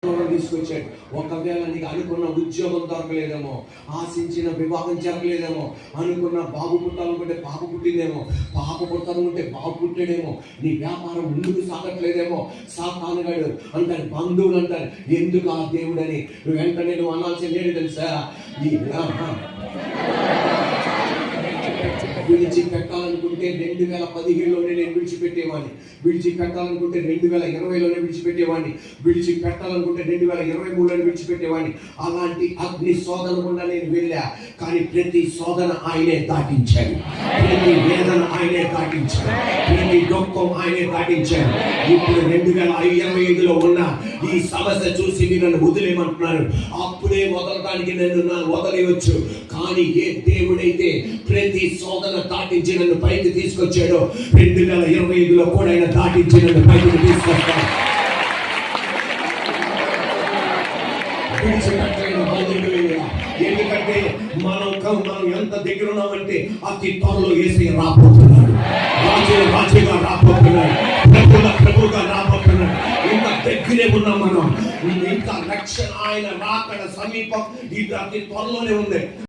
తీసుకొచ్చాడు. ఒకవేళ నీకు అనుకున్న ఉద్యోగం దొరకలేదేమో, ఆశించిన వివాహం జరగలేదేమో, అనుకున్న బాబు పుట్టాలనుకుంటే పాప పుట్టిందేమో, పాప పుట్టాలనుకుంటే బాబు పుట్టాడేమో, నీ వ్యాపారం ముందుకు సాగట్లేదేమో, సాతానుగాడు అంటారు, బంధువులు అంటారు, ఎందుకు ఆ దేవుడని వెంటనే నువ్వు అనాల్సింది ఏంటి తెలుసా? విడిచిపెట్టాలనుకుంటే 2017లోనే నేను విడిచిపెట్టేవాడిని, విడిచిపెట్టాలనుకుంటే 2020లోనే విడిచిపెట్టేవాడిని, విడిచిపెట్టాలనుకుంటే 2023లోనే విడిచిపెట్టేవాడిని. అలాంటి అగ్ని శోధన గుండా నేను వెళ్ళా, కానీ ప్రతి శోధన ఆయనే దాటించాడు, ప్రతి వేదన ఆయనే దాటించాడు, ప్రతి దుఃఖం ఆయనే దాటించాడు. ఇప్పుడు 2025లో ఉన్న ఈ సమస్య చూసి మీరు నన్ను వదిలేయమంటున్నారు. అప్పుడే వదలడానికి నన్ను వదిలేయవచ్చు, కానీ ఏ దేవుడైతే ప్రతి శోధన దాటించి నన్ను పైకి తీసుకొచ్చాడో 2025లో కూడా ఆయన దాటించి నన్ను పైకి తీసుకొస్తాడు. ఎందుకంటే మనం ఎంత దగ్గర ఉన్నామంటే అతి త్వరలో యేసయ్య రాబోతున్నాడు, రాజుగా రాబోతున్నాడు, ప్రభువుగా రాబోతున్నాడు. ఇంత దగ్గరే ఉన్నాం మనం, ఇంకా రక్షణ ఆయన రాకడ సమీపం ఇది అతి త్వరలోనే ఉంది.